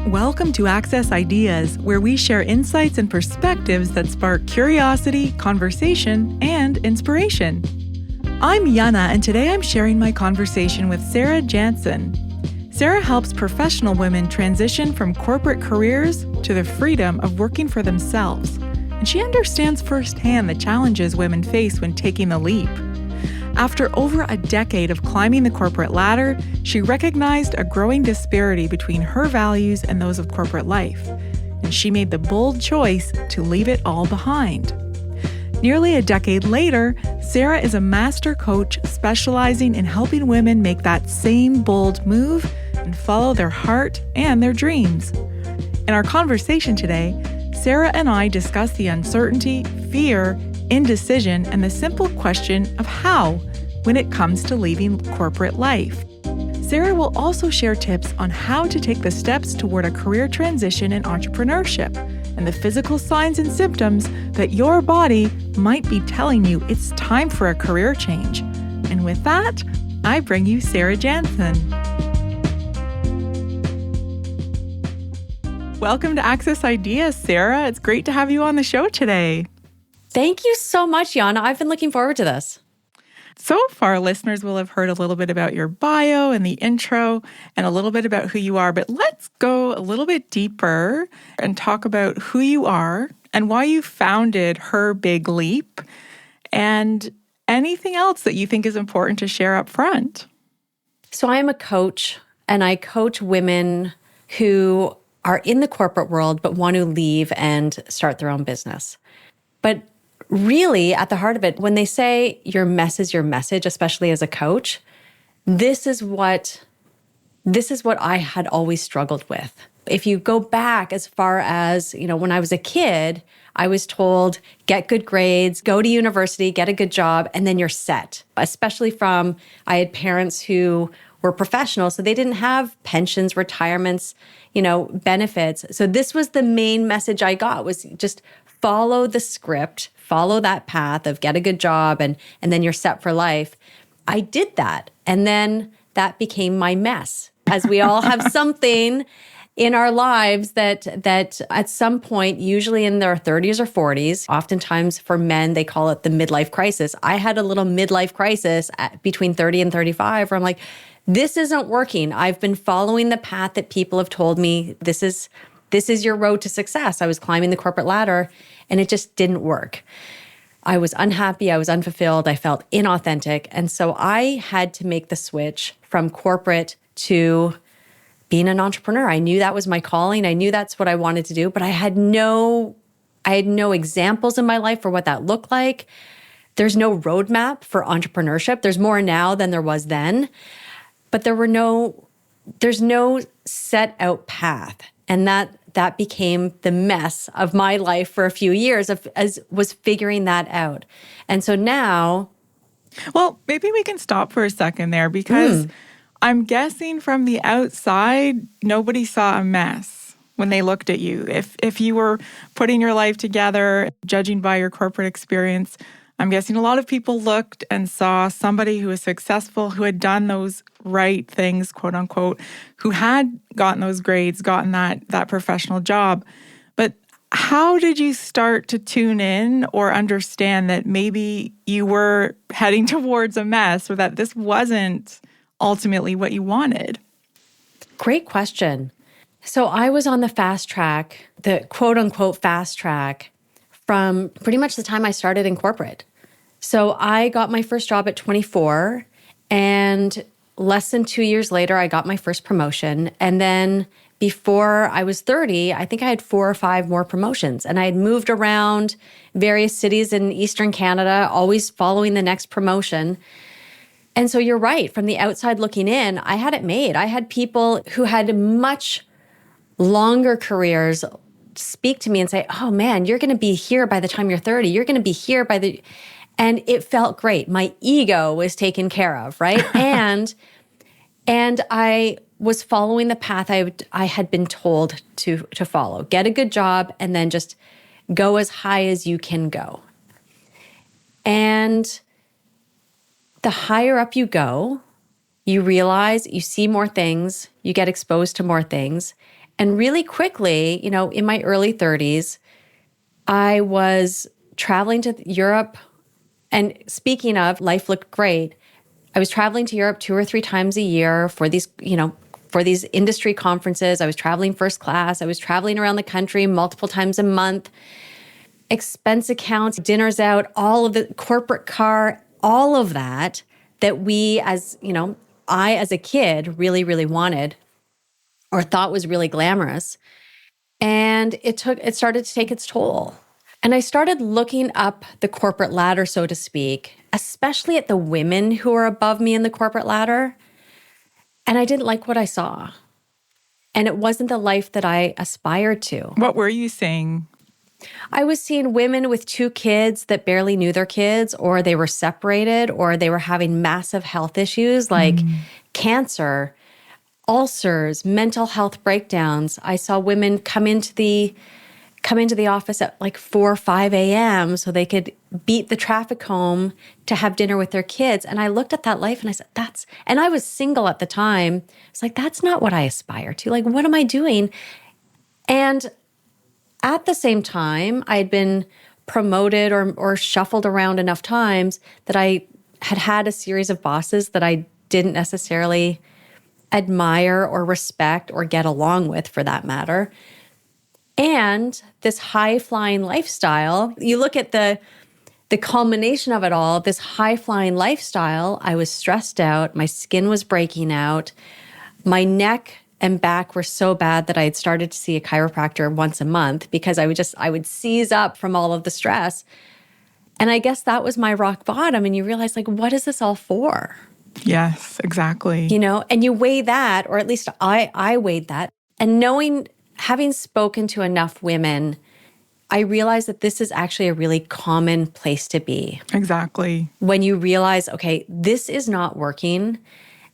Welcome to Access Ideas, where we share insights and perspectives that spark curiosity, conversation, and inspiration. I'm Yana, and today I'm sharing my conversation with Sarah Janzen. Sarah helps professional women transition from corporate careers to the freedom of working for themselves, and she understands firsthand the challenges women face when taking the leap. After over a decade of climbing the corporate ladder, she recognized a growing disparity between her values and those of corporate life, and she made the bold choice to leave it all behind. Nearly a decade later, Sarah is a master coach specializing in helping women make that same bold move and follow their heart and their dreams. In our conversation today, Sarah and I discuss the uncertainty, fear, indecision, and the simple question of how when it comes to leaving corporate life. Sarah will also share tips on how to take the steps toward a career transition in entrepreneurship and the physical signs and symptoms that your body might be telling you it's time for a career change. And with that, I bring you Sarah Janzen. Welcome to Access Ideas, Sarah. It's great to have you on the show today. Thank you so much, Yana. I've been looking forward to this. So far, listeners will have heard a little bit about your bio and the intro and a little bit about who you are, but let's go a little bit deeper and talk about who you are and why you founded Her Big Leap and anything else that you think is important to share up front. So I am a coach, and I coach women who are in the corporate world but want to leave and start their own business. But really, at the heart of it, when they say your mess is your message, especially as a coach, this is what I had always struggled with. If you go back as far as, when I was a kid, I was told, get good grades, go to university, get a good job, and then you're set. Especially I had parents who were professionals, so they didn't have pensions, retirements, benefits. So this was the main message I got, was just follow the script, follow that path of get a good job and then you're set for life. I did that. And then that became my mess, as we all have something in our lives that at some point, usually in their 30s or 40s, oftentimes for men, they call it the midlife crisis. I had a little midlife crisis between 30 and 35 where I'm like, this isn't working. I've been following the path that people have told me this is your road to success. I was climbing the corporate ladder and it just didn't work. I was unhappy. I was unfulfilled. I felt inauthentic. And so I had to make the switch from corporate to being an entrepreneur. I knew that was my calling. I knew that's what I wanted to do, but I had no examples in my life for what that looked like. There's no roadmap for entrepreneurship. There's more now than there was then, but there's no set out path. And that became the mess of my life for a few years as was figuring that out. And so now... Well, maybe we can stop for a second there, because I'm guessing from the outside, nobody saw a mess when they looked at you. If you were putting your life together, judging by your corporate experience, I'm guessing a lot of people looked and saw somebody who was successful, who had done those right things, quote unquote, who had gotten those grades, gotten that professional job. But how did you start to tune in or understand that maybe you were heading towards a mess, or that this wasn't ultimately what you wanted? Great question. So I was on the fast track, the quote unquote fast track, from pretty much the time I started in corporate. So I got my first job at 24, and less than 2 years later, I got my first promotion. And then before I was 30, I think I had 4 or 5 more promotions. And I had moved around various cities in Eastern Canada, always following the next promotion. And so you're right, from the outside looking in, I had it made. I had people who had much longer careers speak to me and say, oh man, you're going to be here by the time you're 30. You're going to be here by the... And it felt great. My ego was taken care of, right? and I was following the path I had been told to follow. Get a good job and then just go as high as you can go. And the higher up you go, you realize you see more things, you get exposed to more things, And really quickly, in my early 30s, I was traveling to Europe. And speaking of, life looked great. I was traveling to Europe 2 or 3 times a year for these industry conferences. I was traveling first class. I was traveling around the country multiple times a month. Expense accounts, dinners out, all of the corporate car, all of that we I as a kid really, really wanted or thought was really glamorous. And it started to take its toll. And I started looking up the corporate ladder, so to speak, especially at the women who are above me in the corporate ladder. And I didn't like what I saw. And it wasn't the life that I aspired to. What were you seeing? I was seeing women with 2 kids that barely knew their kids, or they were separated, or they were having massive health issues like cancer, ulcers, mental health breakdowns. I saw women come into the office at like 4 or 5 a.m. so they could beat the traffic home to have dinner with their kids. And I looked at that life and I said, and I was single at the time. It's like, that's not what I aspire to. Like, what am I doing? And at the same time, I had been promoted or shuffled around enough times that I had a series of bosses that I didn't necessarily admire or respect or get along with, for that matter. And this high-flying lifestyle, you look at the culmination of it all, this high-flying lifestyle, I was stressed out, my skin was breaking out, my neck and back were so bad that I had started to see a chiropractor once a month because I would seize up from all of the stress. And I guess that was my rock bottom. And you realize, like, what is this all for? Yes, exactly. And you weigh that, or at least I weighed that. And having spoken to enough women, I realized that this is actually a really common place to be. Exactly. When you realize, okay, this is not working.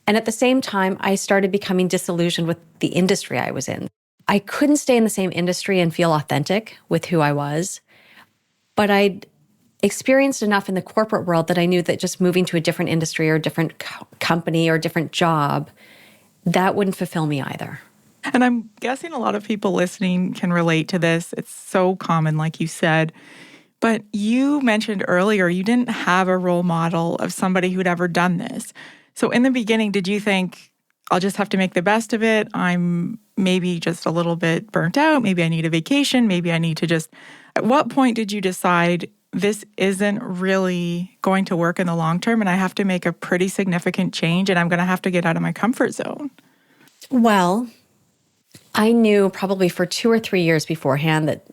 And at the same time, I started becoming disillusioned with the industry I was in. I couldn't stay in the same industry and feel authentic with who I was. But I'd experienced enough in the corporate world that I knew that just moving to a different industry or different company or different job, that wouldn't fulfill me either. And I'm guessing a lot of people listening can relate to this. It's so common, like you said. But you mentioned earlier you didn't have a role model of somebody who'd ever done this. So in the beginning, did you think, I'll just have to make the best of it? I'm maybe just a little bit burnt out. Maybe I need a vacation. Maybe I need to just... At what point did you decide this isn't really going to work in the long term and I have to make a pretty significant change and I'm going to have to get out of my comfort zone? Well, I knew probably for 2 or 3 years beforehand that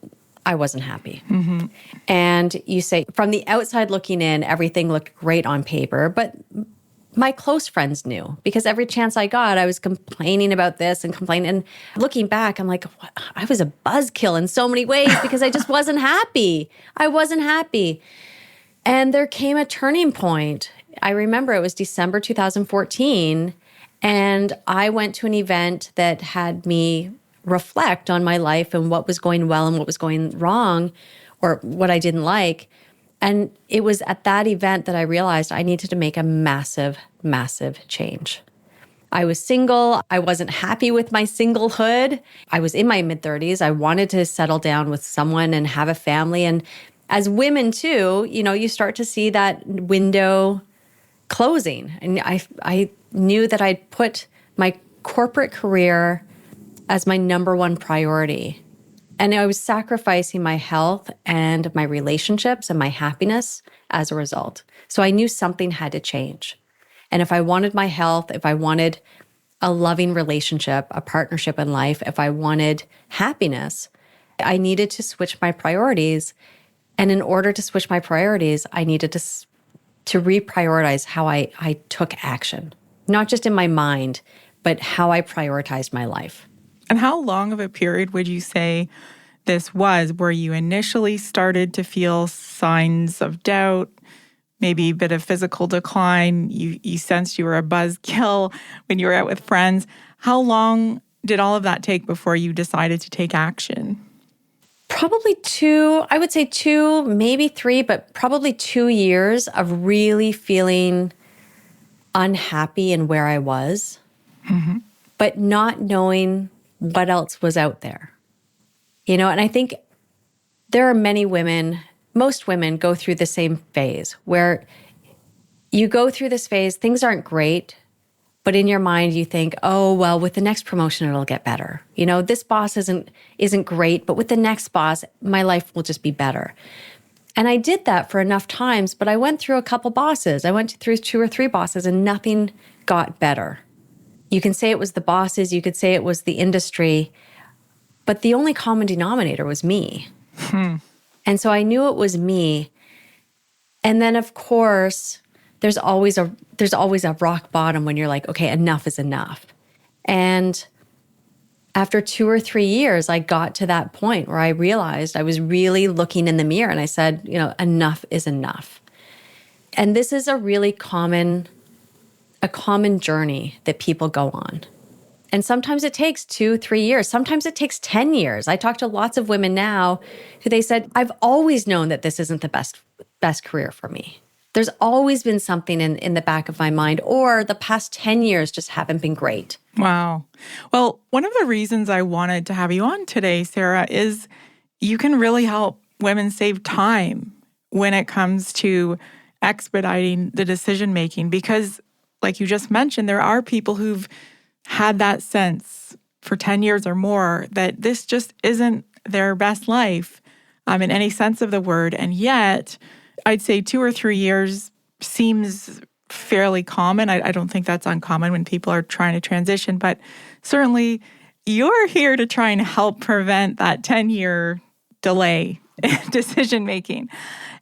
I wasn't happy. Mm-hmm. And you say, from the outside looking in, everything looked great on paper, but my close friends knew because every chance I got, I was complaining about this and complaining. And looking back, I'm like, I was a buzzkill in so many ways because I just wasn't happy. I wasn't happy. And there came a turning point. I remember it was December 2014, and I went to an event that had me reflect on my life and what was going well and what was going wrong or what I didn't like. And it was at that event that I realized I needed to make a massive, massive change. I was single. I wasn't happy with my singlehood. I was in my mid-30s. I wanted to settle down with someone and have a family. And as women too, you start to see that window closing. And I knew that I'd put my corporate career as my number one priority. And I was sacrificing my health and my relationships and my happiness as a result. So I knew something had to change. And if I wanted my health, if I wanted a loving relationship, a partnership in life, if I wanted happiness, I needed to switch my priorities. And in order to switch my priorities, I needed to reprioritize how I took action, not just in my mind, but how I prioritized my life. And how long of a period would you say this was where you initially started to feel signs of doubt, maybe a bit of physical decline? You sensed you were a buzzkill when you were out with friends. How long did all of that take before you decided to take action? Probably 2, I would say 2, maybe 3, but probably 2 years of really feeling unhappy in where I was, but not knowing what else was out there. And I think there are many women, most women go through the same phase where you go through this phase, things aren't great, but in your mind you think, oh, well, with the next promotion, it'll get better. This boss isn't great, but with the next boss, my life will just be better. And I did that for enough times, but I went through a couple bosses. I went through 2 or 3 bosses and nothing got better. You can say it was the bosses, you could say it was the industry, but the only common denominator was me. And so I knew it was me. And then, of course, there's always a rock bottom when you're like, okay, enough is enough. And after 2 or 3 years, I got to that point where I realized I was really looking in the mirror and I said, enough is enough. And this is a really common journey that people go on. And sometimes it takes 2, 3 years. Sometimes it takes 10 years. I talk to lots of women now who they said, I've always known that this isn't the best career for me. There's always been something in the back of my mind, or the past 10 years just haven't been great. Wow. Well, one of the reasons I wanted to have you on today, Sarah, is you can really help women save time when it comes to expediting the decision-making, because like you just mentioned, there are people who've had that sense for 10 years or more that this just isn't their best life in any sense of the word. And yet, I'd say 2 or 3 years seems fairly common. I don't think that's uncommon when people are trying to transition, but certainly you're here to try and help prevent that 10-year delay in decision-making.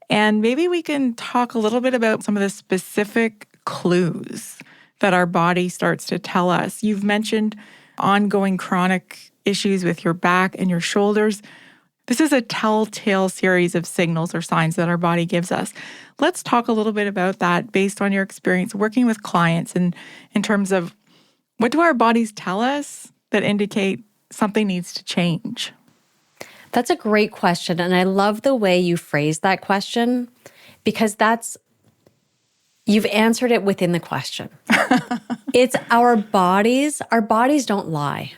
And maybe we can talk a little bit about some of the specific clues that our body starts to tell us. You've mentioned ongoing chronic issues with your back and your shoulders. This is a telltale series of signals or signs that our body gives us. Let's talk a little bit about that based on your experience working with clients and in terms of what do our bodies tell us that indicate something needs to change? That's a great question. And I love the way you phrased that question because you've answered it within the question. It's our bodies. Our bodies don't lie.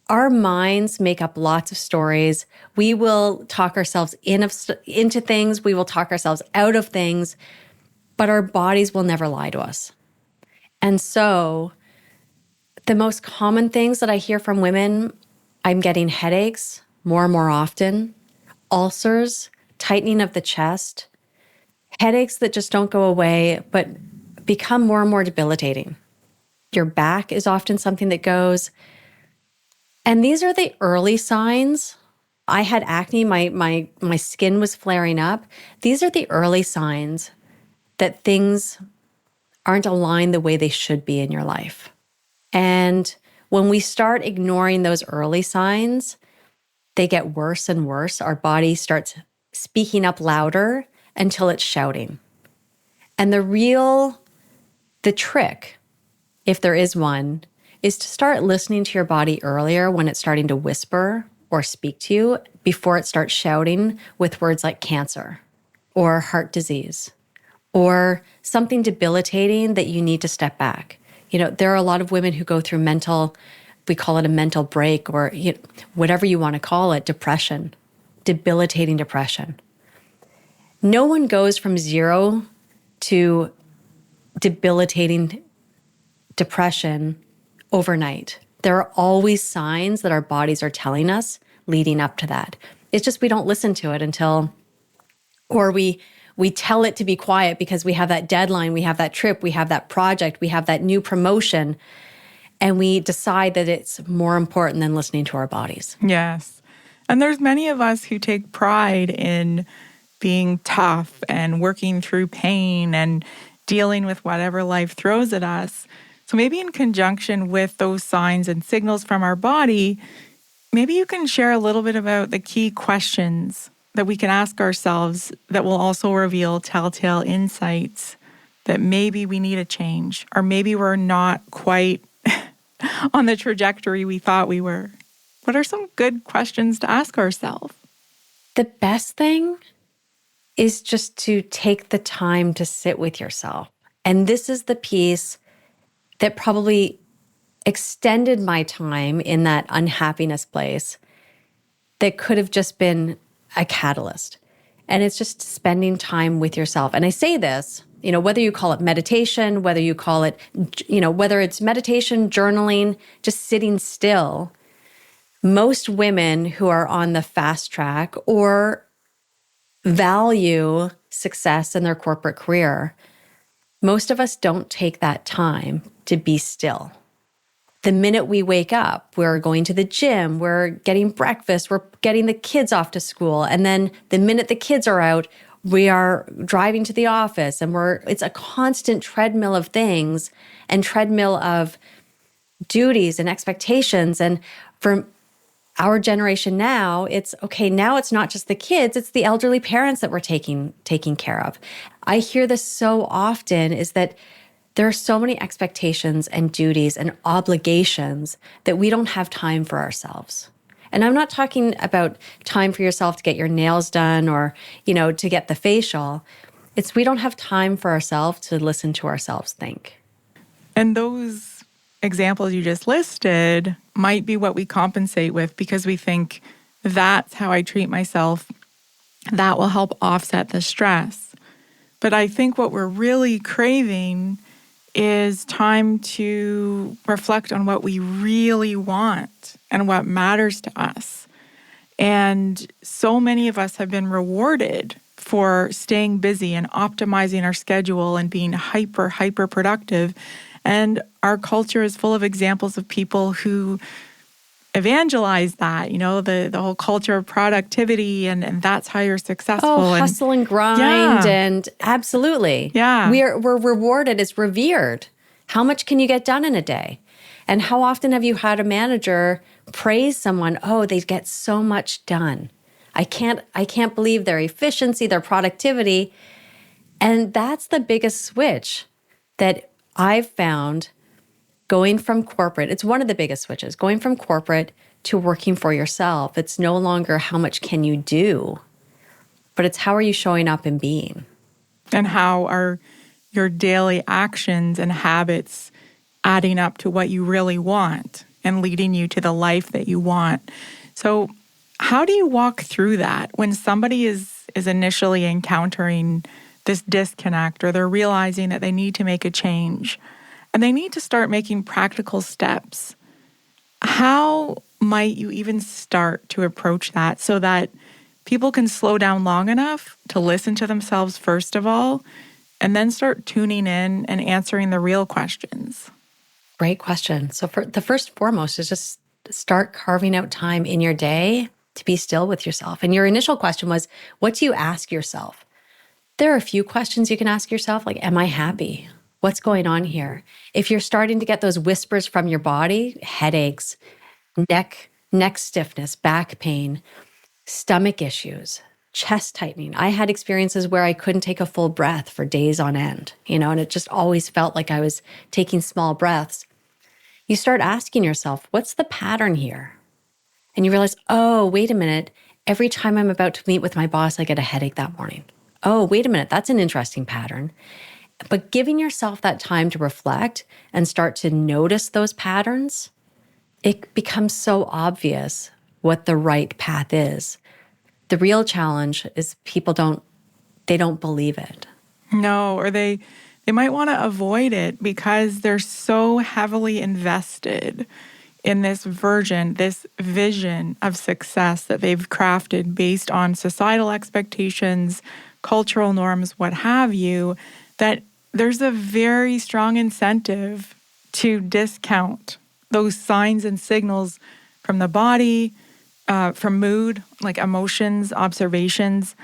Our minds make up lots of stories. We will talk ourselves into things. We will talk ourselves out of things, but our bodies will never lie to us. And so the most common things that I hear from women, I'm getting headaches more and more often, ulcers, tightening of the chest, headaches that just don't go away, but become more and more debilitating. Your back is often something that goes. And these are the early signs. I had acne, my skin was flaring up. These are the early signs that things aren't aligned the way they should be in your life. And when we start ignoring those early signs, they get worse and worse. Our body starts speaking up louder until it's shouting. And the trick, if there is one, is to start listening to your body earlier when it's starting to whisper or speak to you before it starts shouting with words like cancer or heart disease or something debilitating that you need to step back. There are a lot of women who go through we call it a mental break or whatever you want to call it, depression, debilitating depression. No one goes from 0 to debilitating depression overnight. There are always signs that our bodies are telling us leading up to that. It's just we don't listen to it or we tell it to be quiet because we have that deadline, we have that trip, we have that project, we have that new promotion, and we decide that it's more important than listening to our bodies. Yes. And there's many of us who take pride in being tough and working through pain and dealing with whatever life throws at us. So maybe in conjunction with those signs and signals from our body, maybe you can share a little bit about the key questions that we can ask ourselves that will also reveal telltale insights that maybe we need a change or maybe we're not quite on the trajectory we thought we were. What are some good questions to ask ourselves? The best thing is just to take the time to sit with yourself. And this is the piece that probably extended my time in that unhappiness place that could have just been a catalyst. And it's just spending time with yourself. And I say this, whether you call it meditation, whether you call it, whether it's meditation, journaling, just sitting still, most women who are on the fast track or value success in their corporate career, most of us don't take that time to be still. The minute we wake up, we're going to the gym, we're getting breakfast, we're getting the kids off to school. And then the minute the kids are out, we are driving to the office, and it's a constant treadmill of things and treadmill of duties and expectations. And for our generation now, it's not just the kids, it's the elderly parents that we're taking care of. I hear this so often, is that there are so many expectations and duties and obligations that we don't have time for ourselves. And I'm not talking about time for yourself to get your nails done or, to get the facial. It's we don't have time for ourselves to listen to ourselves think. And those examples you just listed might be what we compensate with because we think that's how I treat myself. That will help offset the stress. But I think what we're really craving is time to reflect on what we really want and what matters to us. And so many of us have been rewarded for staying busy and optimizing our schedule and being hyper productive. And our culture is full of examples of people who evangelize that, the whole culture of productivity and that's how you're successful. Oh, hustle and grind. And absolutely. Yeah. We're rewarded, it's revered. How much can you get done in a day? And how often have you had a manager praise someone, oh, they get so much done. I can't believe their efficiency, their productivity. And that's the biggest switch that I've found going from corporate. It's one of the biggest switches, going from corporate to working for yourself. It's no longer how much can you do, but it's how are you showing up and being. And how are your daily actions and habits adding up to what you really want and leading you to the life that you want. So how do you walk through that when somebody is initially encountering this disconnect, or they're realizing that they need to make a change and they need to start making practical steps? How might you even start to approach that so that people can slow down long enough to listen to themselves first of all, and then start tuning in and answering the real questions? Great question. So for the first foremost is just start carving out time in your day to be still with yourself. And your initial question was, what do you ask yourself? There are a few questions you can ask yourself, like, am I happy? What's going on here? If you're starting to get those whispers from your body, headaches, neck stiffness, back pain, stomach issues, chest tightening. I had experiences where I couldn't take a full breath for days on end, and it just always felt like I was taking small breaths. You start asking yourself, what's the pattern here? And you realize, oh, wait a minute. Every time I'm about to meet with my boss, I get a headache that morning. Oh, wait a minute. That's an interesting pattern. But giving yourself that time to reflect and start to notice those patterns, it becomes so obvious what the right path is. The real challenge is people don't believe it. No, or they might want to avoid it because they're so heavily invested in this vision of success that they've crafted based on societal expectations, cultural norms, what have you, that there's a very strong incentive to discount those signs and signals from the body, from mood, like emotions, observations.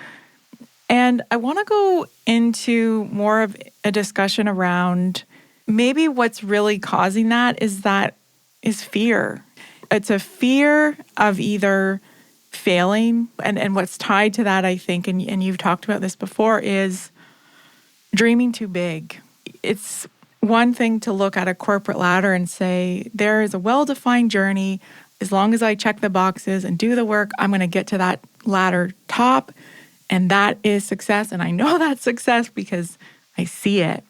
And I want to go into more of a discussion around maybe what's really causing that is fear. It's a fear of either failing, and what's tied to that, I think, and you've talked about this before, is dreaming too big. It's one thing to look at a corporate ladder and say, there is a well-defined journey. As long as I check the boxes and do the work, I'm going to get to that ladder top, and that is success. And I know that's success because I see it.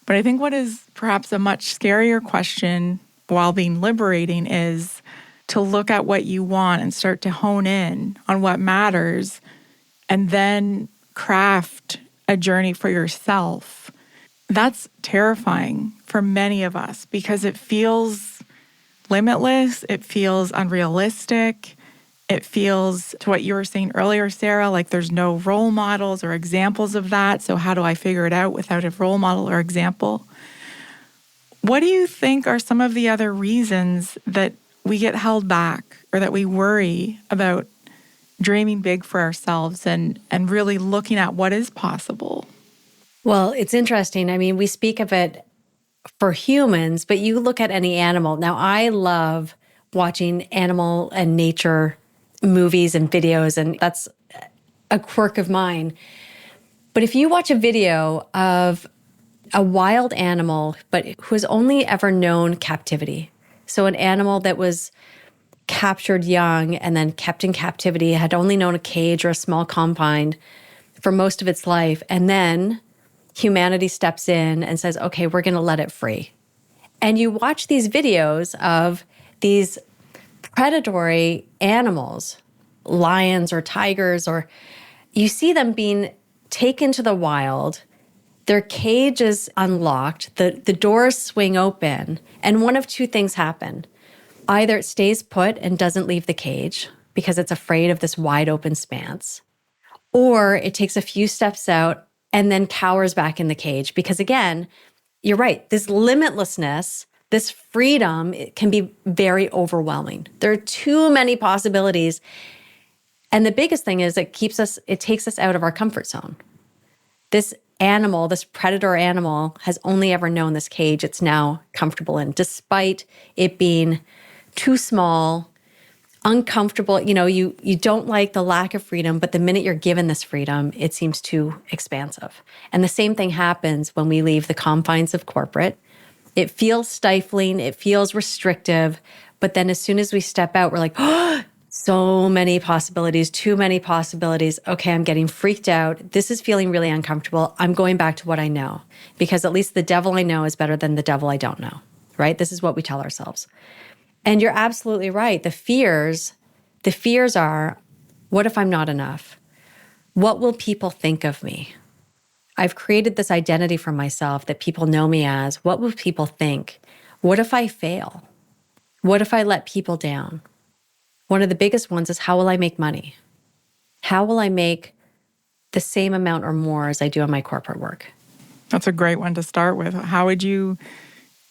But I think what is perhaps a much scarier question while being liberating is to look at what you want and start to hone in on what matters and then craft a journey for yourself. That's terrifying for many of us because it feels limitless. It feels unrealistic. It feels, to what you were saying earlier, Sarah, like there's no role models or examples of that. So how do I figure it out without a role model or example? What do you think are some of the other reasons that we get held back or that we worry about dreaming big for ourselves and really looking at what is possible? Well, it's interesting. I mean, we speak of it for humans, but you look at any animal. Now, I love watching animal and nature movies and videos, and that's a quirk of mine. But if you watch a video of a wild animal, but who has only ever known captivity, so an animal that was captured young and then kept in captivity, had only known a cage or a small confine for most of its life, and then humanity steps in and says, okay, we're going to let it free. And you watch these videos of these predatory animals, lions or tigers, or you see them being taken to the wild. Their cage is unlocked, the doors swing open, and one of two things happen. Either it stays put and doesn't leave the cage because it's afraid of this wide open expanse, or it takes a few steps out and then cowers back in the cage. Because again, you're right, this limitlessness, this freedom, it can be very overwhelming. There are too many possibilities. And the biggest thing is it takes us out of our comfort zone. This animal, this predator animal, has only ever known this cage it's now comfortable in, despite it being too small, uncomfortable. You don't like the lack of freedom, but the minute you're given this freedom, it seems too expansive. And the same thing happens when we leave the confines of corporate. It feels stifling, it feels restrictive, but then as soon as we step out, we're like, oh, so many possibilities, too many possibilities. Okay, I'm getting freaked out. This is feeling really uncomfortable. I'm going back to what I know, because at least the devil I know is better than the devil I don't know, right? This is what we tell ourselves. And you're absolutely right. The fears are, what if I'm not enough? What will people think of me? I've created this identity for myself that people know me as. What will people think? What if I fail? What if I let people down? One of the biggest ones is, how will I make money? How will I make the same amount or more as I do on my corporate work? That's a great one to start with. How would you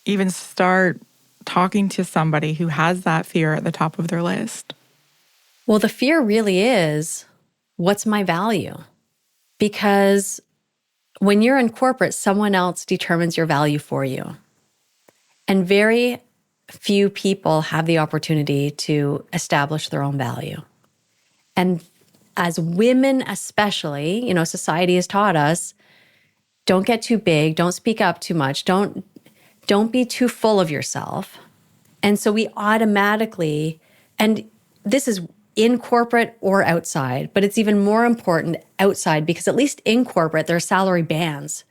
even start talking to somebody who has that fear at the top of their list? Well, the fear really is, what's my value? Because when you're in corporate, someone else determines your value for you. And very few people have the opportunity to establish their own value. And as women especially, society has taught us, don't get too big, don't speak up too much, don't be too full of yourself. And so we automatically, and this is in corporate or outside, but it's even more important outside, because at least in corporate, there are salary bands.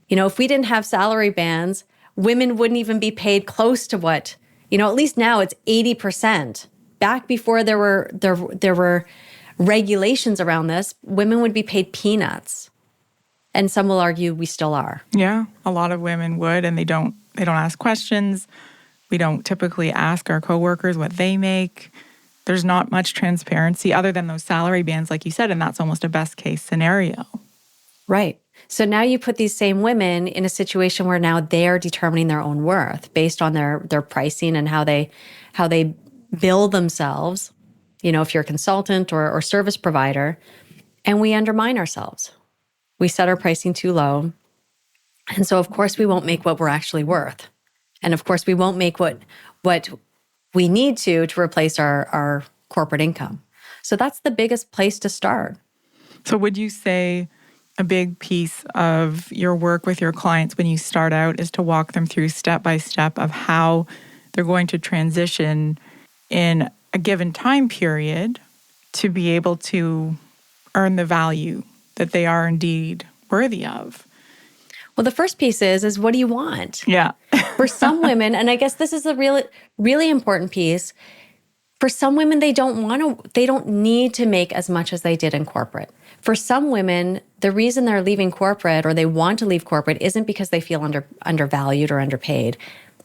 If we didn't have salary bands, women wouldn't even be paid close to what, at least now it's 80%. Back before there were regulations around this, women would be paid peanuts. And some will argue we still are. Yeah, a lot of women would, and they don't ask questions. We don't typically ask our coworkers what they make. There's not much transparency other than those salary bands, like you said, and that's almost a best case scenario. Right. So now you put these same women in a situation where now they're determining their own worth based on their pricing and how they bill themselves, if you're a consultant or service provider, and we undermine ourselves. We set our pricing too low. And so, of course, we won't make what we're actually worth. And of course, we won't make what we need to replace our corporate income. So that's the biggest place to start. So would you say a big piece of your work with your clients when you start out is to walk them through step by step of how they're going to transition in a given time period to be able to earn the value that they are indeed worthy of? Well, the first piece is what do you want? Yeah. For some women, and I guess this is a really important piece, for some women, they don't need to make as much as they did in corporate. For some women, the reason they're leaving corporate or they want to leave corporate isn't because they feel undervalued or underpaid.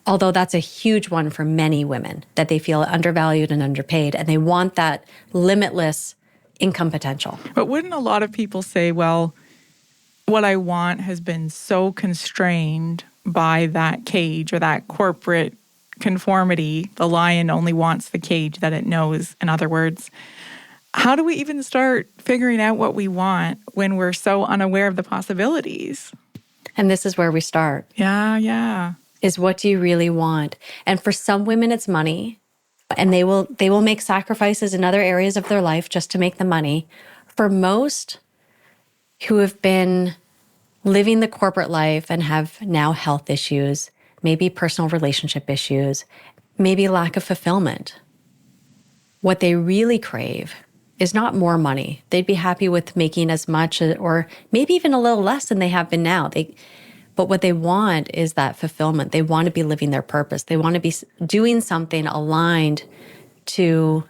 Although that's a huge one for many women, that they feel undervalued and underpaid, and they want that limitless income potential. But wouldn't a lot of people say, well, what I want has been so constrained by that cage or that corporate conformity? The lion only wants the cage that it knows, in other words. How do we even start figuring out what we want when we're so unaware of the possibilities? And this is where we start. Yeah. Is what do you really want? And for some women, it's money. And they will make sacrifices in other areas of their life just to make the money. For most who have been living the corporate life and have now health issues, maybe personal relationship issues, maybe lack of fulfillment, what they really crave is not more money. They'd be happy with making as much or maybe even a little less than they have been now. But what they want is that fulfillment. They want to be living their purpose. They want to be doing something aligned to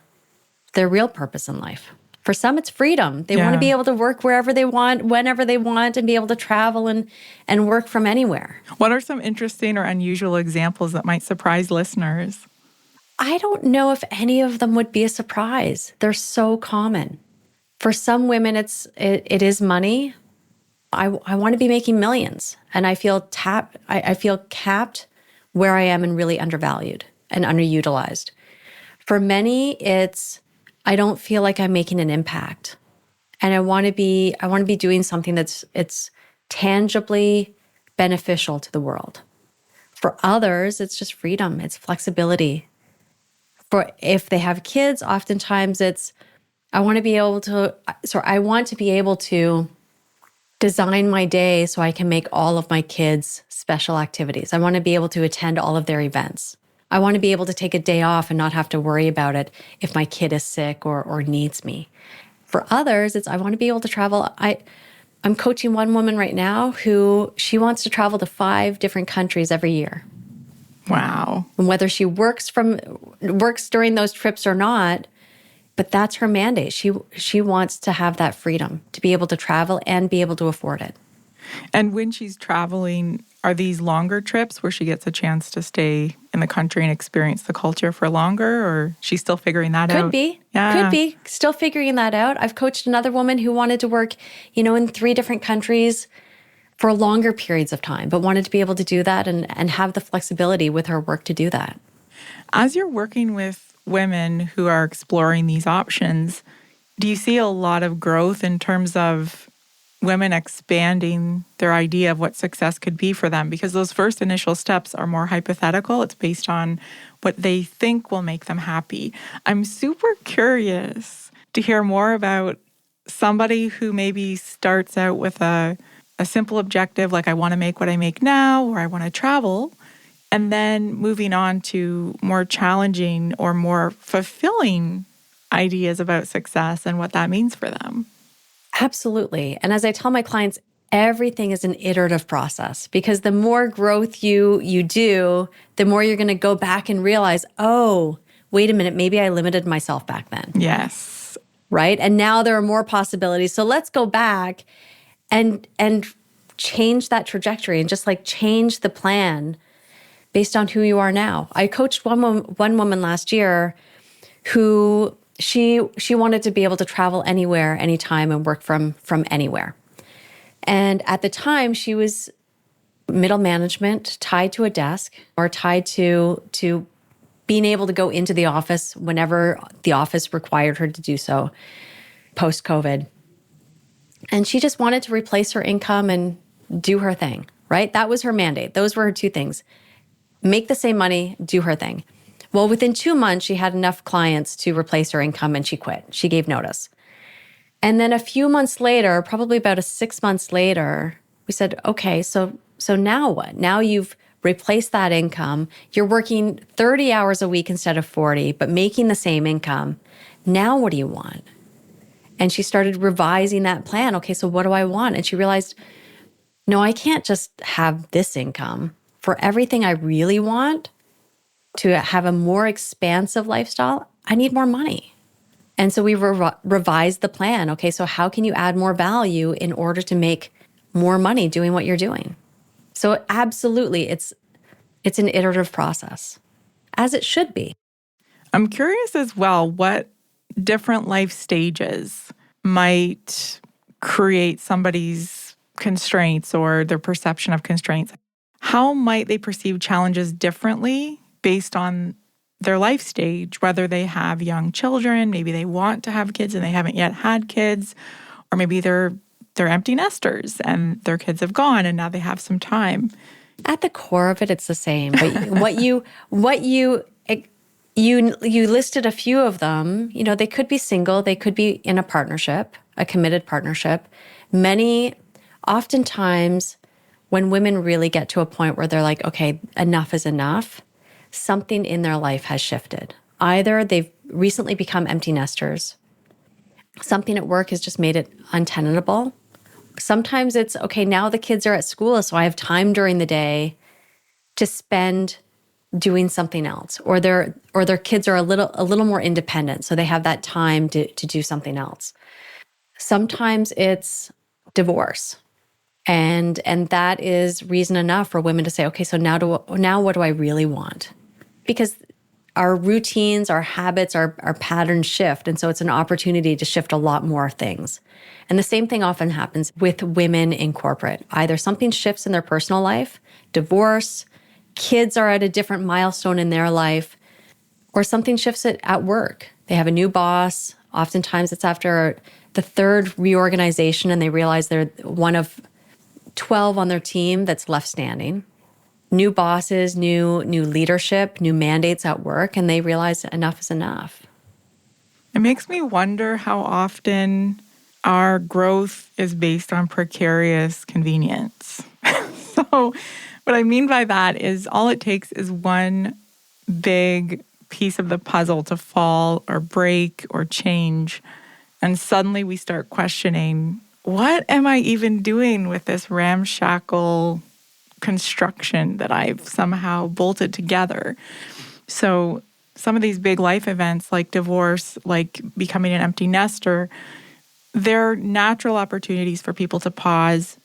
their real purpose in life. For some, it's freedom. They want to be able to work wherever they want, whenever they want, and be able to travel and work from anywhere. What are some interesting or unusual examples that might surprise listeners? I don't know if any of them would be a surprise. They're so common. For some women, it is money. I want to be making millions, and I feel I feel capped where I am and really undervalued and underutilized. For many, it's I don't feel like I'm making an impact, and I want to be doing something it's tangibly beneficial to the world. For others, it's just freedom, it's flexibility. For if they have kids, oftentimes it's I want to be able to design my day so I can make all of my kids' special activities. I want to be able to attend all of their events. I want to be able to take a day off and not have to worry about it if my kid is sick or needs me. For others, it's I want to be able to travel. I'm coaching one woman right now who she wants to travel to 5 different countries every year. Wow. And whether she works during those trips or not, but that's her mandate. She wants to have that freedom to be able to travel and be able to afford it. And when she's traveling, are these longer trips where she gets a chance to stay in the country and experience the culture for longer, or she's still figuring that out? Could be. Yeah. Could be. Still figuring that out. I've coached another woman who wanted to work, in 3 different countries for longer periods of time, but wanted to be able to do that and have the flexibility with her work to do that. As you're working with women who are exploring these options, do you see a lot of growth in terms of women expanding their idea of what success could be for them? Because those first initial steps are more hypothetical. It's based on what they think will make them happy. I'm super curious to hear more about somebody who maybe starts out with a simple objective, like I want to make what I make now, or I want to travel, and then moving on to more challenging or more fulfilling ideas about success and what that means for them. Absolutely. And as I tell my clients, everything is an iterative process, because the more growth you do, the more you're going to go back and realize, oh, wait a minute, maybe I limited myself back then. Yes. Right? And now there are more possibilities. So let's go back and change that trajectory and just change the plan based on who you are now. I coached one woman last year who she wanted to be able to travel anywhere, anytime, and work from anywhere. And at the time, she was middle management, tied to a desk, or tied to being able to go into the office whenever the office required her to do so post-COVID. And she just wanted to replace her income and do her thing, right? That was her mandate. Those were her 2 things. Make the same money, do her thing. Well, within 2 months, she had enough clients to replace her income and she quit. She gave notice. And then a few months later, probably about 6 months later, we said, okay, so now what? Now you've replaced that income. You're working 30 hours a week instead of 40, but making the same income. Now what do you want? And she started revising that plan. Okay, so what do I want? And she realized, no, I can't just have this income. for everything I really want to have a more expansive lifestyle, I need more money. And so we revised the plan. Okay, so how can you add more value in order to make more money doing what you're doing? So absolutely, it's an iterative process, as it should be. I'm curious as well what different life stages might create somebody's constraints or their perception of constraints. How might they perceive challenges differently based on their life stage, whether they have young children, maybe they want to have kids and they haven't yet had kids, or maybe they're empty nesters and their kids have gone and now they have some time. At the core of it, it's the same. But what you listed a few of them. You know, they could be single, they could be in a partnership, a committed partnership. Oftentimes, when women really get to a point where they're like, okay, enough is enough, something in their life has shifted. Either they've recently become empty nesters, something at work has just made it untenable. Sometimes it's, okay, now the kids are at school, so I have time during the day to spend doing something else. Or their kids are a little more independent, so they have that time to do something else. Sometimes it's divorce. And that is reason enough for women to say, okay, so now what do I really want? Because our routines, our habits, our patterns shift. And so it's an opportunity to shift a lot more things. And the same thing often happens with women in corporate. Either something shifts in their personal life, divorce, kids are at a different milestone in their life, or something shifts at work. They have a new boss. Oftentimes it's after the third reorganization and they realize they're one of 12 on their team that's left standing. New bosses, new leadership, new mandates at work, and they realize enough is enough. It makes me wonder how often our growth is based on precarious convenience. So what I mean by that is all it takes is one big piece of the puzzle to fall or break or change, and suddenly we start questioning, what am I even doing with this ramshackle construction that I've somehow bolted together? So some of these big life events like divorce, like becoming an empty nester, they're natural opportunities for people to pause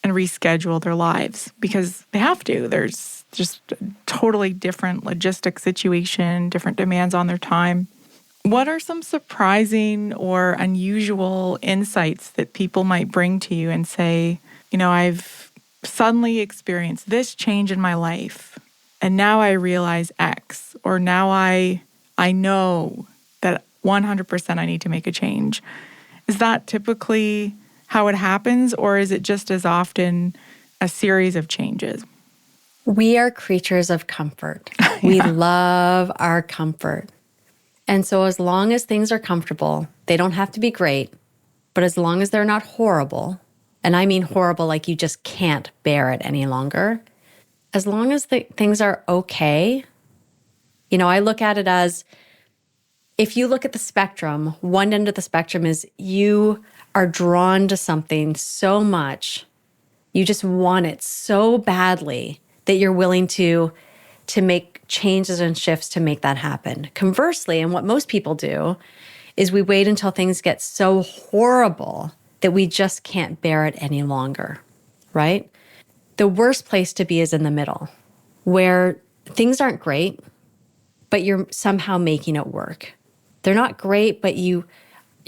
and reschedule their lives because they have to. There's just a totally different logistic situation, different demands on their time. What are some surprising or unusual insights that people might bring to you and say, you know, I've suddenly experienced this change in my life, and now I realize X, or now I know that 100% I need to make a change? Is that typically how it happens, or is it just as often a series of changes? We are creatures of comfort. Yeah. We love our comfort. And so as long as things are comfortable, they don't have to be great, but as long as they're not horrible, and I mean horrible like you just can't bear it any longer, as long as things are okay, you know, I look at it as, if you look at the spectrum, one end of the spectrum is you are drawn to something so much, you just want it so badly that you're willing to make changes and shifts to make that happen. Conversely, and what most people do, is we wait until things get so horrible that we just can't bear it any longer, right? The worst place to be is in the middle, where things aren't great, but you're somehow making it work. They're not great, but you're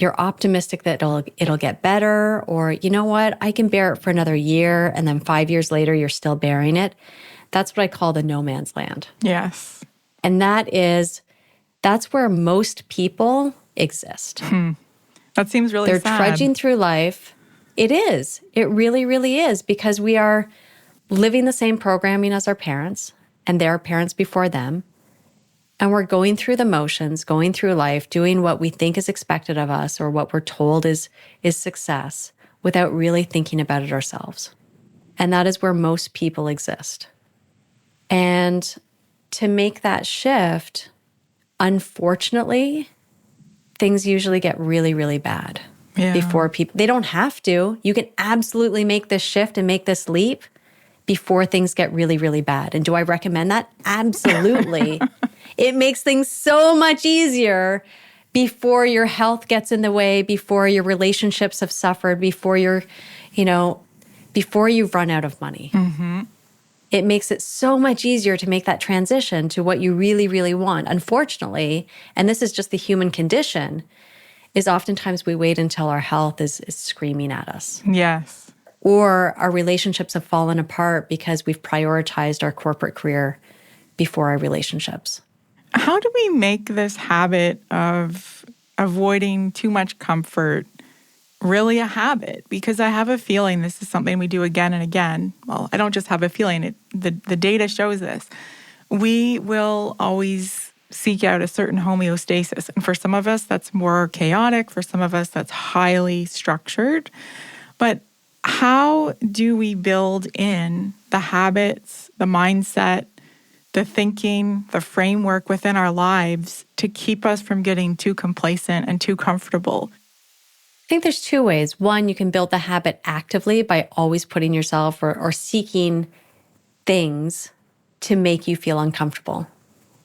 optimistic that it'll get better, or you know what, I can bear it for another year, and then 5 years later, you're still bearing it. That's what I call the no man's land. Yes. And that's where most people exist. That seems really sad. They're trudging through life. It is. It really, really is, because we are living the same programming as our parents and their parents before them. And we're going through the motions, going through life, doing what we think is expected of us or what we're told is success without really thinking about it ourselves. And that is where most people exist. And to make that shift, unfortunately, things usually get really, really bad before people. They don't have to. You can absolutely make this shift and make this leap before things get really, really bad. And do I recommend that? Absolutely. It makes things so much easier before your health gets in the way, before your relationships have suffered, before before you've run out of money. Mm-hmm. It makes it so much easier to make that transition to what you really, really want. Unfortunately, and this is just the human condition, is oftentimes we wait until our health is screaming at us. Yes. Or our relationships have fallen apart because we've prioritized our corporate career before our relationships. How do we make this habit of avoiding too much comfort really a habit? Because I have a feeling this is something we do again and again. Well, I don't just have a feeling. The data shows this. We will always seek out a certain homeostasis. And for some of us, that's more chaotic. For some of us, that's highly structured. But how do we build in the habits, the mindset, the thinking, the framework within our lives to keep us from getting too complacent and too comfortable? I think there's two ways. One, you can build the habit actively by always putting yourself or seeking things to make you feel uncomfortable.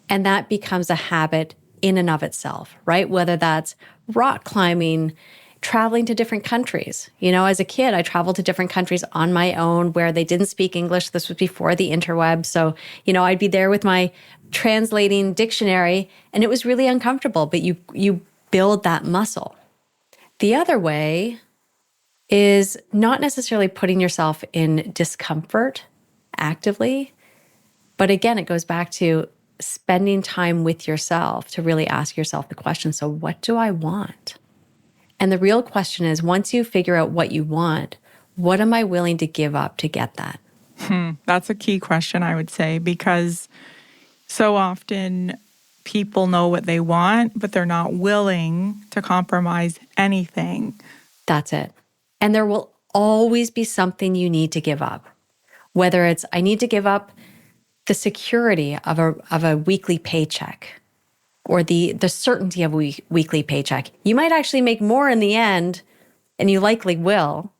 And that becomes a habit in and of itself, right? Whether that's rock climbing, traveling to different countries. As a kid, I traveled to different countries on my own where they didn't speak English. This was before the interweb. So, I'd be there with my translating dictionary, and it was really uncomfortable, but you build that muscle. The other way is not necessarily putting yourself in discomfort actively, but again, it goes back to spending time with yourself to really ask yourself the question, so what do I want? And the real question is, once you figure out what you want, what am I willing to give up to get that? That's a key question, I would say, because so often people know what they want, but they're not willing to compromise anything. That's it. And there will always be something you need to give up. Whether it's, I need to give up the security of a weekly paycheck or the certainty of a weekly paycheck. You might actually make more in the end, and you likely will,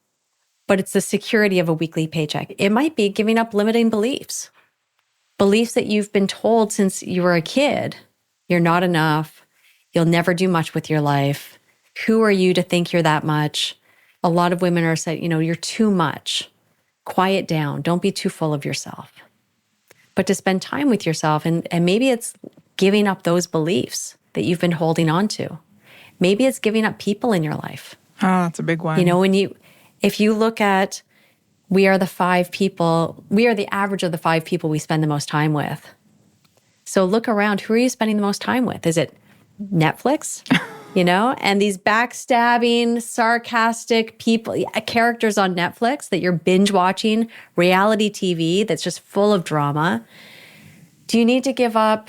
but it's the security of a weekly paycheck. It might be giving up limiting beliefs that you've been told since you were a kid. You're not enough. You'll never do much with your life. Who are you to think you're that much? A lot of women are saying, you're too much. Quiet down. Don't be too full of yourself. But to spend time with yourself, and maybe it's giving up those beliefs that you've been holding on to. Maybe it's giving up people in your life. Oh, that's a big one. If you look at, we are the average of the 5 people we spend the most time with. So look around, who are you spending the most time with? Is it Netflix? And these backstabbing, sarcastic characters on Netflix that you're binge watching, reality TV that's just full of drama. Do you need to give up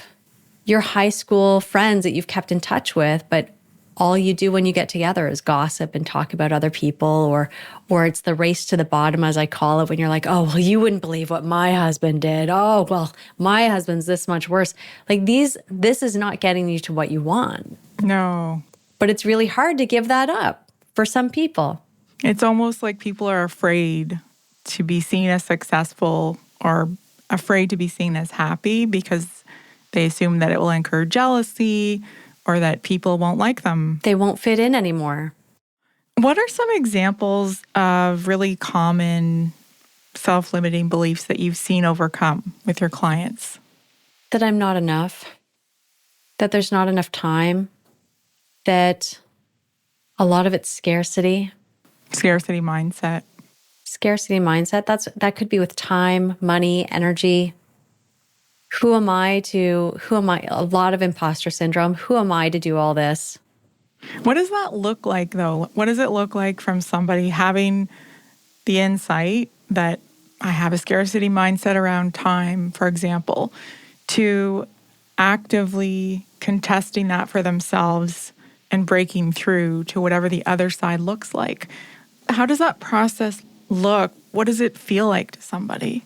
your high school friends that you've kept in touch with, but all you do when you get together is gossip and talk about other people, or it's the race to the bottom, as I call it, when you're like, oh, well, you wouldn't believe what my husband did. Oh, well, my husband's this much worse. Like this is not getting you to what you want. No. But it's really hard to give that up for some people. It's almost like people are afraid to be seen as successful or afraid to be seen as happy because they assume that it will incur jealousy or that people won't like them. They won't fit in anymore. What are some examples of really common self-limiting beliefs that you've seen overcome with your clients? That I'm not enough, that there's not enough time, that a lot of it's scarcity. Scarcity mindset. Scarcity mindset, that could be with time, money, energy. Who am I? A lot of imposter syndrome. Who am I to do all this? What does that look like, though? What does it look like from somebody having the insight that I have a scarcity mindset around time, for example, to actively contesting that for themselves and breaking through to whatever the other side looks like? How does that process look? What does it feel like to somebody?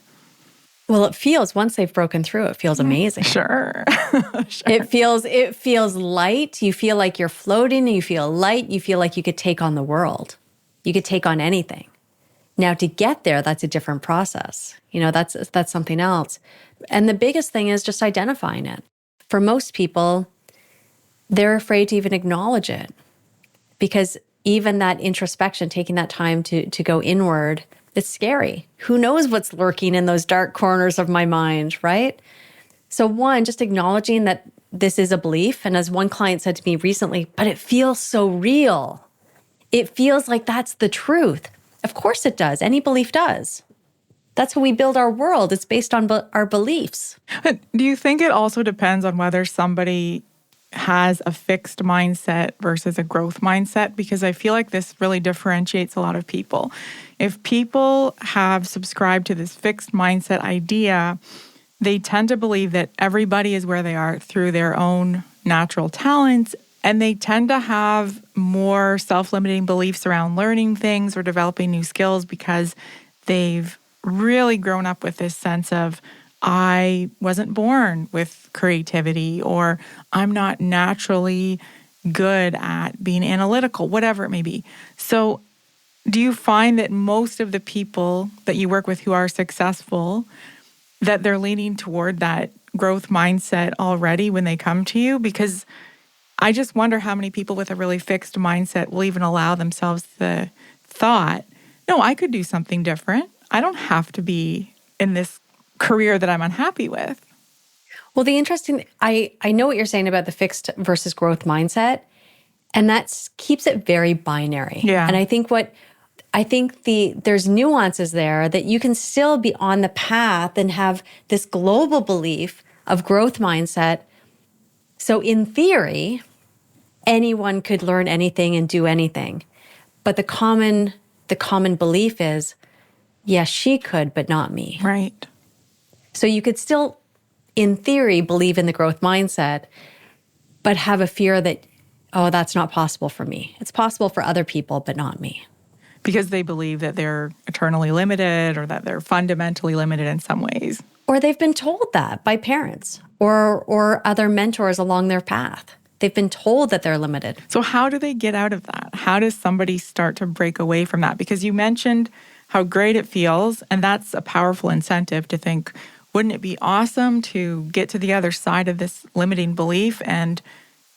Well, once they've broken through, it feels amazing. Sure. Sure. It feels light. You feel like you're floating. You feel light. You feel like you could take on the world. You could take on anything. Now, to get there, that's a different process. That's something else. And the biggest thing is just identifying it. For most people, they're afraid to even acknowledge it because even that introspection, taking that time to go inward, it's scary. Who knows what's lurking in those dark corners of my mind, right? So one, just acknowledging that this is a belief. And as one client said to me recently, but it feels so real. It feels like that's the truth. Of course it does. Any belief does. That's how we build our world. It's based on our beliefs. But do you think it also depends on whether somebody has a fixed mindset versus a growth mindset? Because I feel like this really differentiates a lot of people. If people have subscribed to this fixed mindset idea, they tend to believe that everybody is where they are through their own natural talents, and they tend to have more self-limiting beliefs around learning things or developing new skills because they've really grown up with this sense of, I wasn't born with creativity, or I'm not naturally good at being analytical, whatever it may be. So do you find that most of the people that you work with who are successful, that they're leaning toward that growth mindset already when they come to you? Because I just wonder how many people with a really fixed mindset will even allow themselves the thought, no, I could do something different. I don't have to be in this career that I'm unhappy with. Well, I know what you're saying about the fixed versus growth mindset, and that keeps it very binary. Yeah. And there's nuances there that you can still be on the path and have this global belief of growth mindset. So in theory, anyone could learn anything and do anything. But the common belief is, yes, she could, but not me. Right. So you could still, in theory, believe in the growth mindset, but have a fear that, oh, that's not possible for me. It's possible for other people, but not me. Because they believe that they're eternally limited or that they're fundamentally limited in some ways. Or they've been told that by parents or other mentors along their path. They've been told that they're limited. So how do they get out of that? How does somebody start to break away from that? Because you mentioned how great it feels, and that's a powerful incentive to think, wouldn't it be awesome to get to the other side of this limiting belief and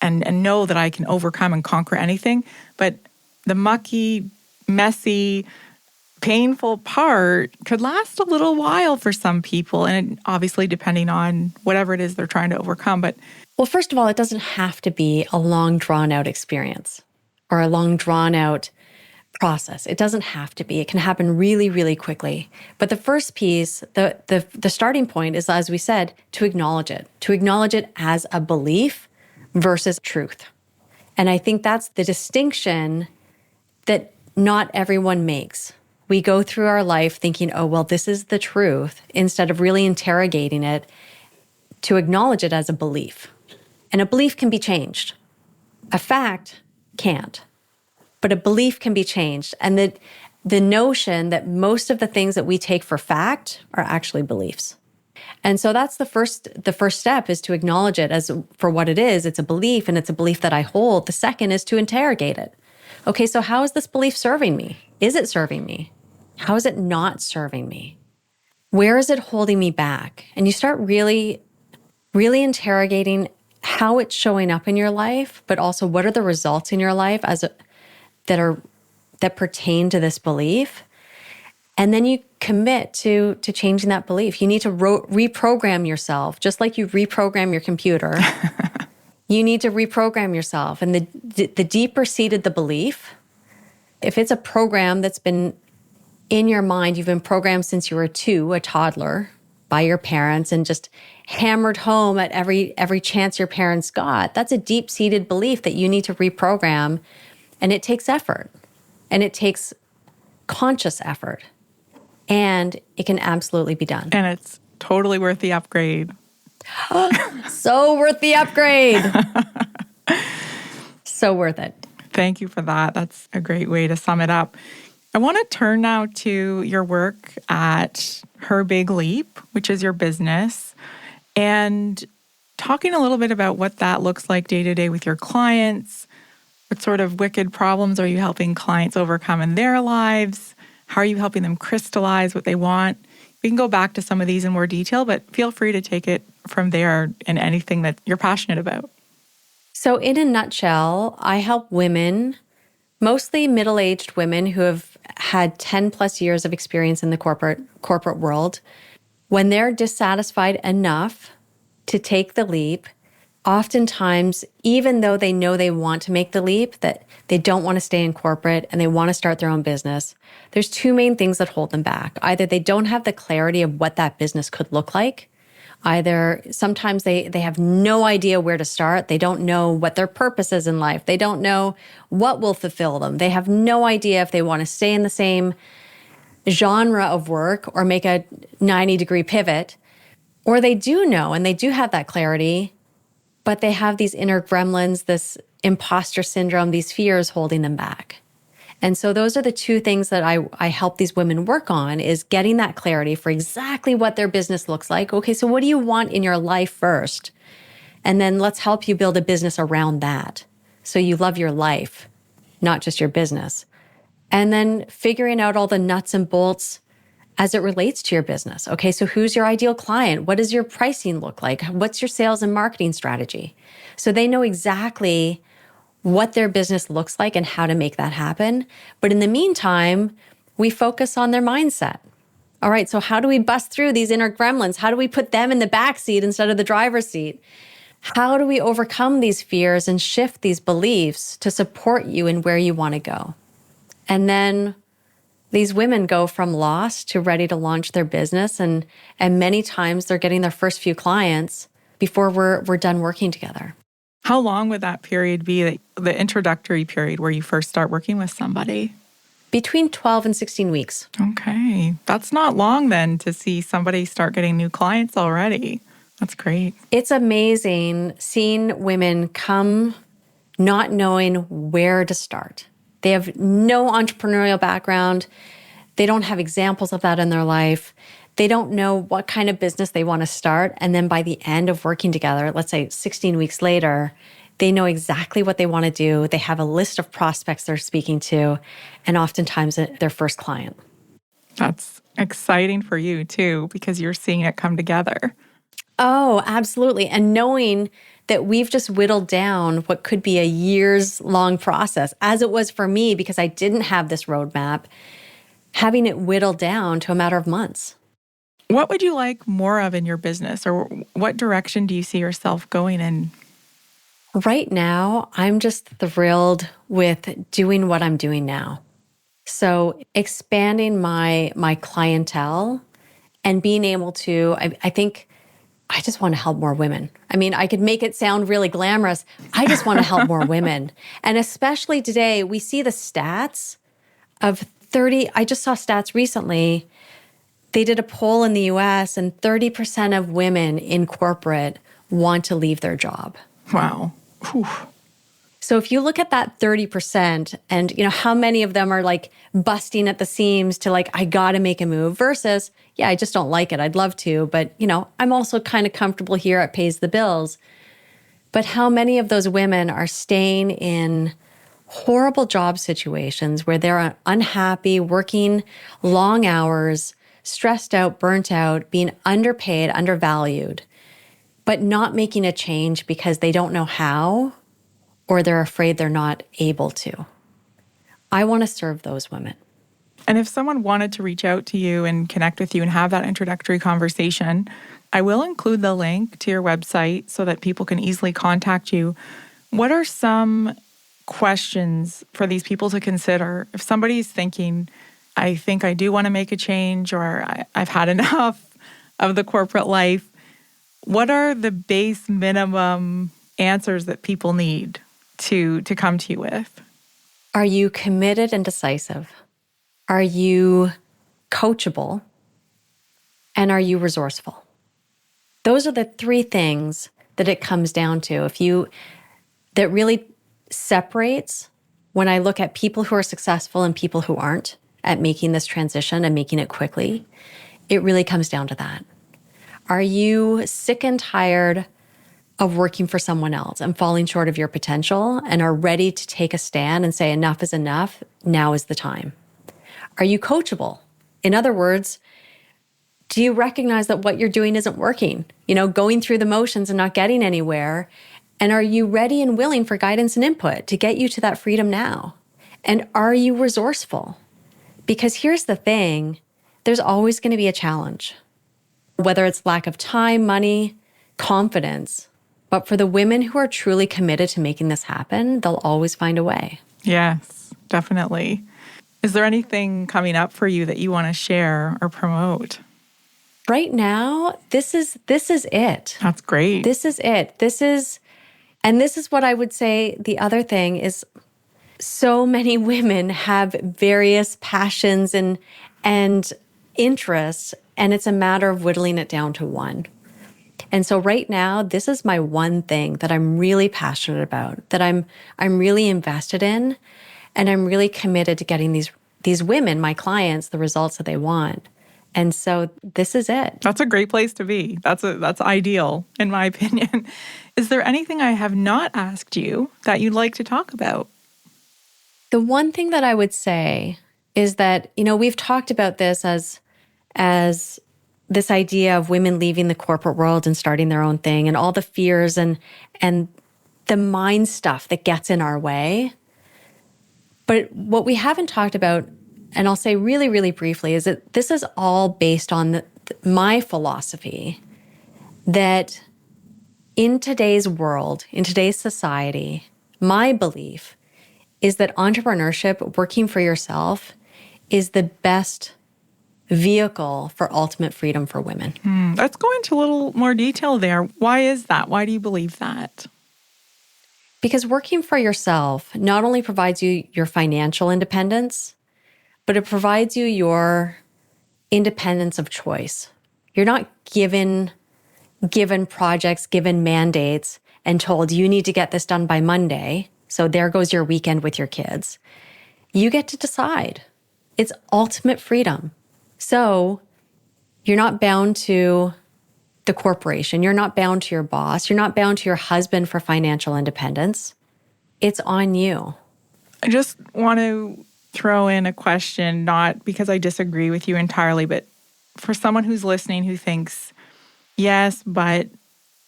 know that I can overcome and conquer anything? But the mucky, messy, painful part could last a little while for some people, and obviously depending on whatever it is they're trying to overcome. But well, first of all, it doesn't have to be a long, drawn-out experience or a long, drawn-out process. It doesn't have to be. It can happen really, really quickly. But the first piece, the starting point is, as we said, to acknowledge it as a belief versus truth. And I think that's the distinction that not everyone makes. We go through our life thinking, oh, well, this is the truth, instead of really interrogating it, to acknowledge it as a belief. And a belief can be changed. A fact can't. But a belief can be changed. And the notion that most of the things that we take for fact are actually beliefs. And so that's the first step, is to acknowledge it as for what it is. It's a belief, and it's a belief that I hold. The second is to interrogate it. Okay, so how is this belief serving me? Is it serving me? How is it not serving me? Where is it holding me back? And you start really, really interrogating how it's showing up in your life, but also what are the results in your life that pertain to this belief. And then you commit to changing that belief. You need to reprogram yourself, just like you reprogram your computer. You need to reprogram yourself. And the deeper seated the belief, if it's a program that's been in your mind, you've been programmed since you were 2, a toddler, by your parents, and just hammered home at every chance your parents got, that's a deep-seated belief that you need to reprogram. And it takes effort. And it takes conscious effort. And it can absolutely be done. And it's totally worth the upgrade. So worth the upgrade. So worth it. Thank you for that. That's a great way to sum it up. I want to turn now to your work at Her Big Leap, which is your business, and talking a little bit about what that looks like day to day with your clients. What sort of wicked problems are you helping clients overcome in their lives? How are you helping them crystallize what they want? We can go back to some of these in more detail, but feel free to take it from there and anything that you're passionate about. So in a nutshell, I help women, mostly middle-aged women who have had 10 plus years of experience in the corporate world. When they're dissatisfied enough to take the leap, oftentimes, even though they know they want to make the leap, that they don't want to stay in corporate and they want to start their own business, there's two main things that hold them back. Either they don't have the clarity of what that business could look like. Either sometimes they have no idea where to start. They don't know what their purpose is in life. They don't know what will fulfill them. They have no idea if they want to stay in the same genre of work or make a 90-degree pivot. Or they do know and they do have that clarity, but they have these inner gremlins, this imposter syndrome, these fears holding them back. And so those are the two things that I help these women work on, is getting that clarity for exactly what their business looks like. Okay, so what do you want in your life first? And then let's help you build a business around that. So you love your life, not just your business. And then figuring out all the nuts and bolts as it relates to your business. Okay, so who's your ideal client? What does your pricing look like? What's your sales and marketing strategy? So they know exactly what their business looks like and how to make that happen. But in the meantime, we focus on their mindset. All right, so how do we bust through these inner gremlins? How do we put them in the back seat instead of the driver's seat? How do we overcome these fears and shift these beliefs to support you in where you want to go? And then these women go from lost to ready to launch their business. And many times they're getting their first few clients before we're done working together. How long would that period be, the introductory period where you first start working with somebody? Between 12 and 16 weeks. Okay. That's not long then to see somebody start getting new clients already. That's great. It's amazing seeing women come not knowing where to start. They have no entrepreneurial background. They don't have examples of that in their life. They don't know what kind of business they want to start. And then by the end of working together, let's say 16 weeks later, they know exactly what they want to do. They have a list of prospects they're speaking to, and oftentimes their first client. That's exciting for you too, because you're seeing it come together. Oh, absolutely. And knowing that we've just whittled down what could be a years-long process, as it was for me, because I didn't have this roadmap, having it whittled down to a matter of months. What would you like more of in your business, or what direction do you see yourself going in? Right now, I'm just thrilled with doing what I'm doing now. So expanding my clientele and being able to, I think I just want to help more women. I mean, I could make it sound really glamorous. I just want to help more women. And especially today, we see the stats of 30, I just saw stats recently. They did a poll in the US and 30% of women in corporate want to leave their job. Wow. Whew. So if you look at that 30% and how many of them are like busting at the seams to like, I got to make a move versus, yeah, I just don't like it. I'd love to, but I'm also kind of comfortable here. It pays the bills. But how many of those women are staying in horrible job situations where they're unhappy, working long hours, stressed out, burnt out, being underpaid, undervalued, but not making a change because they don't know how, or they're afraid they're not able to. I want to serve those women. And if someone wanted to reach out to you and connect with you and have that introductory conversation, I will include the link to your website so that people can easily contact you. What are some questions for these people to consider? If somebody's thinking, I think I do want to make a change, or I've had enough of the corporate life, what are the base minimum answers that people need to come to you with? Are you committed and decisive? Are you coachable? And are you resourceful? Those are the three things that it comes down to. That really separates when I look at people who are successful and people who aren't at making this transition and making it quickly. It really comes down to that. Are you sick and tired of working for someone else and falling short of your potential and are ready to take a stand and say enough is enough? Now is the time. Are you coachable? In other words, do you recognize that what you're doing isn't working? Going through the motions and not getting anywhere. And are you ready and willing for guidance and input to get you to that freedom now? And are you resourceful? Because here's the thing, there's always going to be a challenge, whether it's lack of time, money, confidence. But for the women who are truly committed to making this happen, they'll always find a way. Yes, definitely. Is there anything coming up for you that you want to share or promote? Right now, this is it. That's great. This is it. This is what I would say. The other thing is, so many women have various passions and interests, and it's a matter of whittling it down to one. And so right now, this is my one thing that I'm really passionate about, that I'm really invested in, and I'm really committed to getting these women, my clients, the results that they want. And so this is it. That's a great place to be. That's ideal, in my opinion. Is there anything I have not asked you that you'd like to talk about? The one thing that I would say is that, we've talked about this as this idea of women leaving the corporate world and starting their own thing and all the fears and the mind stuff that gets in our way. But what we haven't talked about, and I'll say really, really briefly, is that this is all based on my philosophy that in today's world, in today's society, my belief is that entrepreneurship, working for yourself, is the best vehicle for ultimate freedom for women. Let's go into a little more detail there. Why is that? Why do you believe that? Because working for yourself not only provides you your financial independence, but it provides you your independence of choice. You're not given projects, given mandates, and told you need to get this done by Monday. So there goes your weekend with your kids. You get to decide. It's ultimate freedom. So you're not bound to the corporation. You're not bound to your boss. You're not bound to your husband for financial independence. It's on you. I just want to throw in a question, not because I disagree with you entirely, but for someone who's listening who thinks, yes, but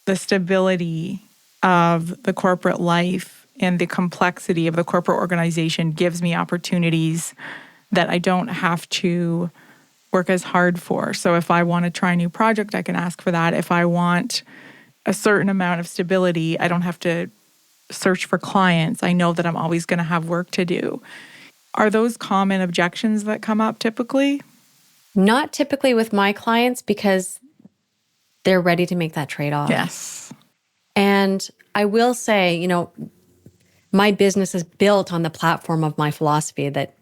the stability of the corporate life and the complexity of the corporate organization gives me opportunities that I don't have to work as hard for. So if I want to try a new project, I can ask for that. If I want a certain amount of stability, I don't have to search for clients. I know that I'm always going to have work to do. Are those common objections that come up typically? Not typically with my clients, because they're ready to make that trade-off. Yes. And I will say, my business is built on the platform of my philosophy that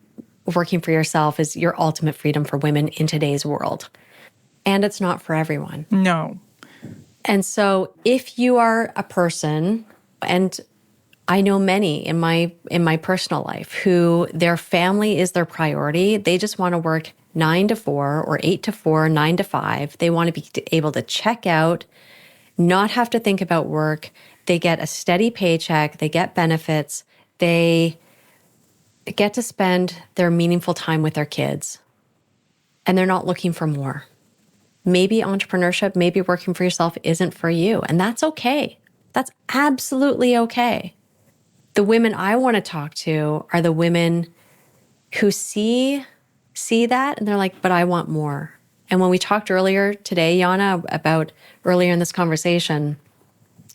working for yourself is your ultimate freedom for women in today's world. And it's not for everyone. No. And so if you are a person, and I know many in my personal life who their family is their priority, they just want to work 9 to 4 or 8 to 4, 9 to 5. They want to be able to check out, not have to think about work. They get a steady paycheck, they get benefits, they get to spend their meaningful time with their kids, and they're not looking for more. Maybe entrepreneurship, maybe working for yourself isn't for you, and that's okay. That's absolutely okay. The women I want to talk to are the women who see that, and they're like, but I want more. And when we talked earlier today, Yana, about earlier in this conversation,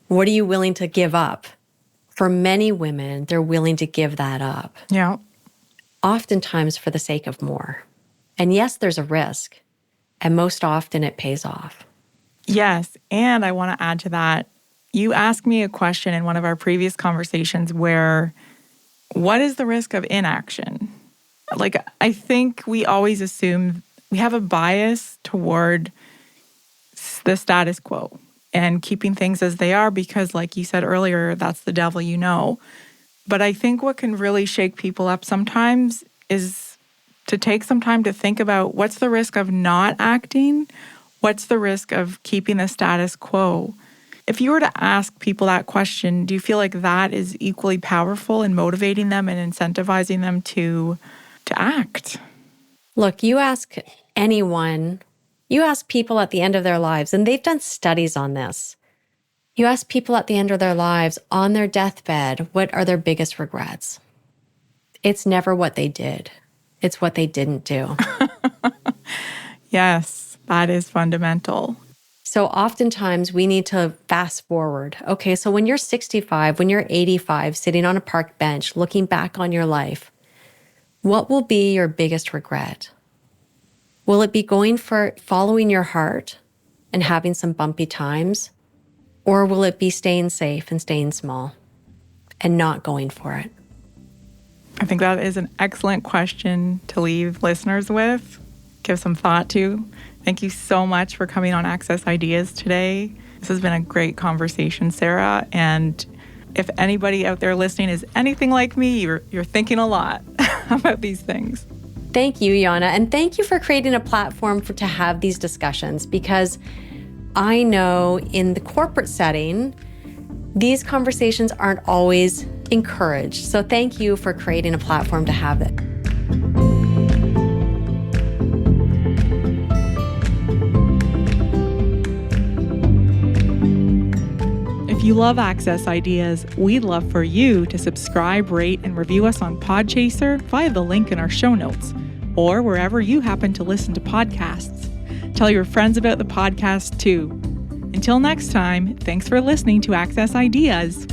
what are you willing to give up? For many women, they're willing to give that up. Yeah. Oftentimes for the sake of more. And yes, there's a risk. And most often it pays off. Yes. And I want to add to that. You asked me a question in one of our previous conversations where, what is the risk of inaction? Like, I think we always assume we have a bias toward the status quo and keeping things as they are because, like you said earlier, that's the devil you know. But I think what can really shake people up sometimes is to take some time to think about what's the risk of not acting? What's the risk of keeping the status quo? If you were to ask people that question, do you feel like that is equally powerful in motivating them and incentivizing them to act? Look, you ask anyone, you ask people at the end of their lives, and they've done studies on this. You ask people at the end of their lives on their deathbed, what are their biggest regrets? It's never what they did. It's what they didn't do. Yes, that is fundamental. So oftentimes we need to fast forward. Okay, so when you're 65, when you're 85, sitting on a park bench, looking back on your life, what will be your biggest regret? Will it be going for following your heart and having some bumpy times? Or will it be staying safe and staying small and not going for it? I think that is an excellent question to leave listeners with, give some thought to. Thank you so much for coming on Access Ideas today. This has been a great conversation, Sarah. And if anybody out there listening is anything like me, you're thinking a lot about these things. Thank you, Yana. And thank you for creating a platform to have these discussions, because I know in the corporate setting, these conversations aren't always encouraged. So thank you for creating a platform to have it. If you love Access Ideas, we'd love for you to subscribe, rate, and review us on Podchaser via the link in our show notes, or wherever you happen to listen to podcasts. Tell your friends about the podcast too. Until next time, thanks for listening to Access Ideas.